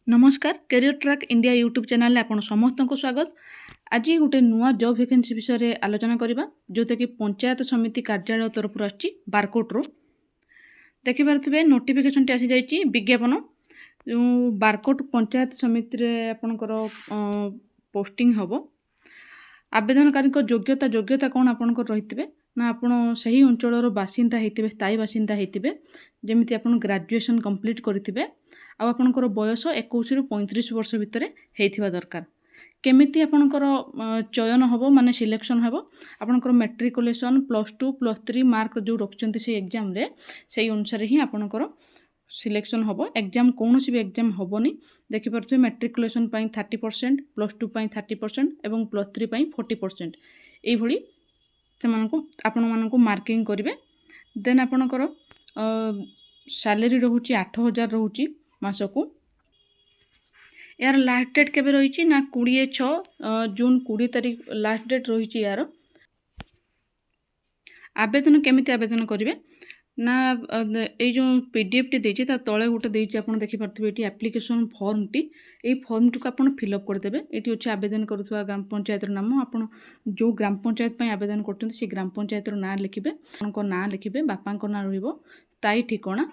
नमस्कार career track India YouTube channel आपन समस्त को स्वागत। आज गोटे नुआ जॉब वैकेंसी विषय में आलोचना करबा जोते कि पंचायत समिति कार्यालय तरफ आछि बारकोट रो देखि पारथिबे नोटिफिकेशन आसी जाइछि विज्ञापन जो बारकोट पंचायत समिति रे आपनकर पोस्टिंग हबो। आवेदनकारी योग्यता कौन आपनकर रहितबे ना आपण सही अंचल बासिंदा होइतिबे स्थायी बासिंदा होइतिबे जेमिति आपण ग्रेजुएशन कंप्लीट करथिबे आ आपनकर बयस 21 रु 35 वर्ष भितर हेइथिबा दरकार। केमिति आपनकर चयन हबो माने सिलेक्शन हबो आपनकर मैट्रिकुलेशन +2 +3 मार्क जो रखचंती से एग्जाम रे सेही अनुसार ही आपनकर सिलेक्शन हबो। एग्जाम कोनोसी भी एग्जाम हबोनी देखि परथि मैट्रिकुलेशन पई 30% +2 पई 30% एवं +3 पई 40% एई भली सेमानकु आपण मानकु मार्किंग करिवे। देन आपनकर सैलरी रहउची 8000 रहउची मासकु। यार लास्ट डेट केबे रही ना 26 जून 20 तारीख लास्ट डेट रही यार। आवेदन केमिति आवेदन करेंगे ना ये जो पीडीएफ टी देछि ता तळे गोटे देछि आपण देखि परथिबे एटी एप्लिकेशन फॉर्म टी ए फॉर्म टी को आपण फिलअप कर देबे। एटी अछि आवेदन करूथवा ग्राम पंचायत रो नाम आपण जो ग्राम पंचायत पई आवेदन करतुंती से ग्राम पंचायत रो नाम लिखिबे आपनको नाम लिखिबे बापांको नाम रहिबो ताई ठिकाना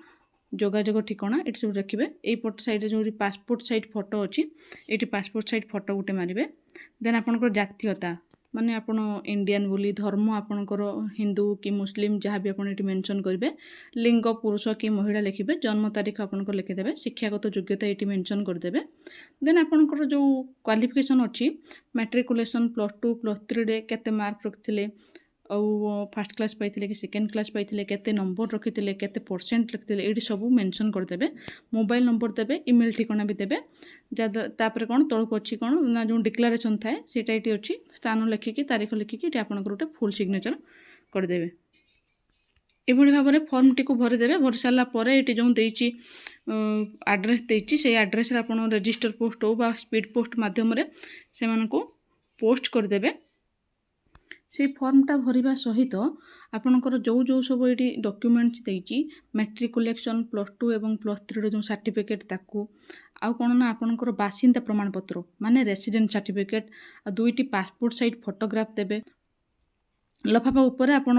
जोगाजोग ठिकाना ये सब रखिए। ये पट साइड जो पासपोर्ट साइज फोटो अच्छी ये पासपोर्ट साइज फोटो गोटे मारे। देन आपंकर जातीयता माने आपण इंडियन बोली धर्म आपणकर हिंदू कि मुस्लिम जहाँ भी आपन ये मेंशन करेंगे लिंग पुरुष कि महिला लिखिए जन्म तारीख आपंकर लिखिदेवे शिक्षागत योग्यता ये मेंशन करदे। देन आपणकर जो क्वालिफिकेशन अच्छी मैट्रिकुलेशन +2 +3 रे केते मार्क रखिले और फर्स्ट क्लास पाइथिले कि सेकेंड क्लास पाइथिले केते नंबर रखिथिले केते परसेंट रखिथिले एडी सब मेंशन करदेबे। मोबाइल नंबर देबे ईमेल ठिकाना भी देबे तापर कौन तळक अच्छी कौन ना जो डिक्लेरेशन थाए सेटा एटी अच्छी स्थान लिखिकी तारीख लिखिकी एटी आपनकर गोटे फुल सिग्नेचर करदेबे। एभली भाव में फर्म टी को भरीदेवे। भरी सारा पर ये जो देछि एड्रेस देछि से एड्रेस आपन रजिस्टर पोस्ट हो बा स्पीड पोस्ट माध्यम से पोस्ट करदेबे। से फर्मटा भरवा सहित आपणकर जो जो सब ये डॉक्यूमेंट्स देछि मैट्रिकुलेशन +2 एवं +3 जो सर्टिफिकेट ताकू आउ कौन ना आपणकर बासिंदा प्रमाणपत्र माने रेसिडेंट सर्टिफिकेट आ 2टी पासपोर्ट साइज फोटोग्राफ देबे। लफाफा उपरे आपण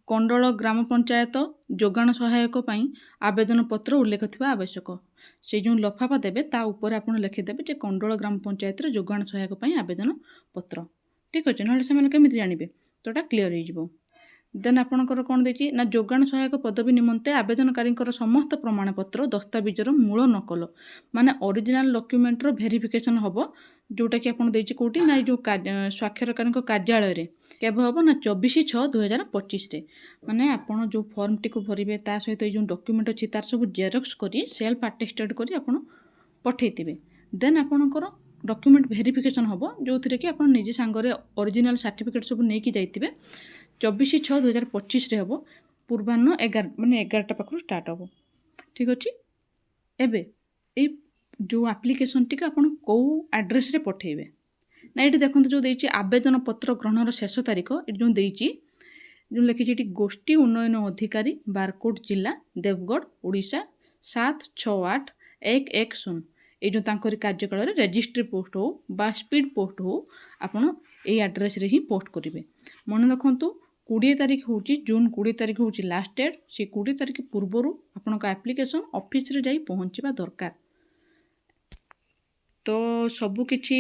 कंडल ग्राम पंचायत जोगाण सहायक पई आवेदन पत्र उल्लेख थिबा आवश्यक। से जो लफाफा देबे ता ऊपर आपण लिखिदेबे जे कंडल ग्राम पंचायत रे जोगाण सहायक पई आवेदन पत्र। ठीक अच्छे ना से केमी जानवे तोटा क्लीयर हो। देन आपणकर कौन देछि ना जोगाण सहायक पदवी निमंते आवेदनकारी समस्त प्रमाणपत्र दस्तावेजर मूल नकल माने ओरिजिनल डॉक्यूमेंट रो वेरिफिकेशन हबो जोटा कि आपन देछि कोटी ना जो स्वाक्षरकारी कार्यालय रे केब हबो ना 24/6/2025 रे माने आपन जो फॉर्म टी को भरिबे ता सहित जो डॉक्यूमेंट अछि तार सब जेरॉक्स करी सेल्फ अटेस्टेड करी आपन पठेइतिबे। देन आपनकर डॉक्यूमेंट वेरिफिकेशन हम जो थी कि आप निजे सांगरे ओरिजिनल सर्टिफिकेट सब नहीं जाइए 24/6/2025 रे हम पूर्वाह्न 11 माने 11टा पाखु स्टार्ट हम। ठीक अच्छे एबे ए जो एप्लिकेशन टी आप कौ एड्रेस रे पठेबे ना ये देखते जो देछि आवेदन पत्र ग्रहणर शेष तारीख ये जो देछि जो लिखी गोष्ठी उन्नयन अधिकारी बारकोट जिला देवगढ़ ओडिशा 768-110 ये जो तांकरी कार्यकाल रजिस्ट्री पोस्ट हो बा स्पीड पोस्ट हो आपड़ ये एड्रेस रे ही पोस्ट करेंगे। मन रखु 20 तारीख हूँ जून 20 तारीख हूँ लास्ट डेट से 20 तारीख पूर्वर आपण एप्लिकेशन ऑफिस रे जाई पहुँचवा दरकार। तो सबुकिछि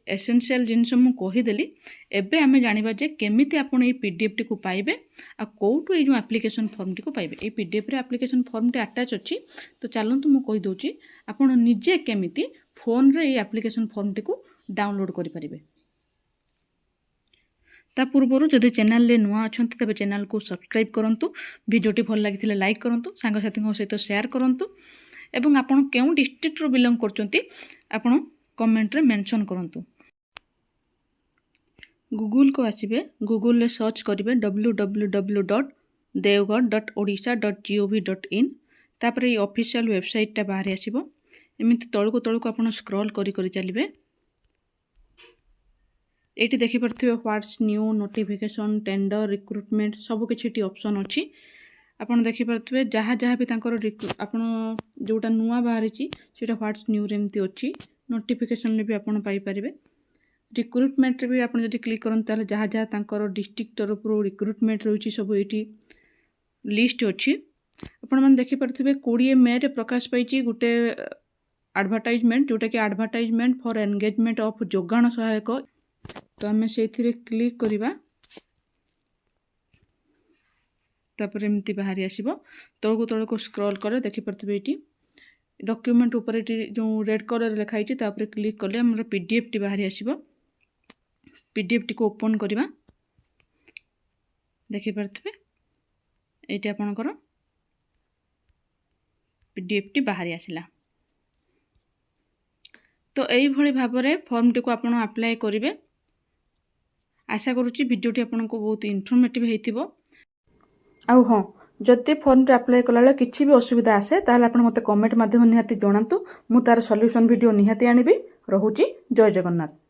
एसेंशियल जिनस मु कहीदेली। एबे आमे जानिबा जे केमिति आपण ए पीडीएफ टी को पाइबे आ कोउटु ए जो एप्लिकेशन फॉर्म टी को पाइबे। ए पीडीएफ रे एप्लिकेशन फॉर्म टी अटैच अछि तो चलंतु मु कहि दोछि आपण निजे केमिति फोन रे ए एप्लिकेशन फॉर्म टी को डाउनलोड करि परिबे। ता पूर्वरु जदि चैनल रे नुआ अछंती तबे चैनल को सब्सक्राइब करंतु वीडियोटी भल लागिथिले लाइक करंतु सांग साथी सहित शेयर करंतु एवं आपण केउ डिस्ट्रिक्ट रो बिलोंग करचंती आपण कमेंट रे मेंशन करंतु। गूगल को आसीबे गूगल रे सर्च करिवे www.devgarh.odisha.gov.in तापर ये ऑफिशियल वेबसाइट टा बाहर आसीबो। एमिति तळको तळको आपण स्क्रॉल करी करी चलिबे। एटी देखि परथिबे what's new notification tender recruitment सब किछि टी ऑप्शन अछि ଆପଣ ଦେଖିପାରୁଥିବେ ଯାହା ଯାହା ବି ତାଙ୍କର ଆପଣ ଯେଉଁଟା ନୂଆ ବାହାରିଛି ସେଇଟା ହ୍ୱାଟ୍ସ ନ୍ୟୁରେ ଏମିତି ଅଛି। ନୋଟିଫିକେସନ୍ରେ ବି ଆପଣ ପାଇପାରିବେ। ରିକ୍ରୁଟମେଣ୍ଟରେ ବି ଆପଣ ଯଦି କ୍ଲିକ୍ କରନ୍ତି ତାହେଲେ ଯାହା ଯାହା ତାଙ୍କର ଡିଷ୍ଟ୍ରିକ୍ଟ ତରଫରୁ ରିକ୍ରୁଟମେଣ୍ଟ ରହିଛି ସବୁ ଏଇଠି ଲିଷ୍ଟ ଅଛି। ଆପଣମାନେ ଦେଖିପାରୁଥିବେ 20 ମେରେ ପ୍ରକାଶ ପାଇଛି ଗୋଟେ ଆଡ଼ଭର୍ଟାଇଜମେଣ୍ଟ, ଯେଉଁଟାକି ଆଡ଼ଭର୍ଟାଇଜମେଣ୍ଟ ଫର୍ ଏନଗେଜମେଣ୍ଟ ଅଫ୍ ଯୋଗାଣ ସହାୟକ। ତ ଆମେ ସେଇଥିରେ କ୍ଲିକ୍ କରିବା, ତାପରେ ଏମିତି ବାହାରି ଆସିବ। ତଳକୁ ସ୍କ୍ରଲ୍ କଲେ ଦେଖିପାରୁଥିବେ ଏଇଠି ଡକ୍ୟୁମେଣ୍ଟ ଉପରେ ଏଠି ଯେଉଁ ରେଡ୍ କଲର୍ରେ ଲେଖା ହେଇଛି ତା ଉପରେ କ୍ଲିକ୍ କଲେ ଆମର PDFଟି ବାହାରି ଆସିବ। PDFଟିକୁ ଓପନ୍ କରିବା, ଦେଖିପାରୁଥିବେ ଏଇଠି ଆପଣଙ୍କର PDFଟି ବାହାରି ଆସିଲା। ତ এইଭଳି ଭାବରେ ଫର୍ମଟିକୁ ଆପଣ ଆପ୍ଲାଏ କରିବେ। ଆଶା କରୁଛି ଭିଡ଼ିଓଟି ଆପଣଙ୍କୁ ବହୁତ ଇନଫର୍ମେଟିଭ୍ ହେଇଥିବ। ଆଉ ହଁ, ଯଦି ଫର୍ମଟି ଆପ୍ଲାଏ କଲାବେଳେ କିଛି ବି ଅସୁବିଧା ଆସେ ତାହେଲେ ଆପଣ ମୋତେ କମେଣ୍ଟ ମାଧ୍ୟମରେ ନିହାତି ଜଣାନ୍ତୁ। ମୁଁ ତାର ସଲ୍ୟୁସନ୍ ଭିଡ଼ିଓ ନିହାତି ଆଣିବି। ରହୁଛି, ଜୟ ଜଗନ୍ନାଥ।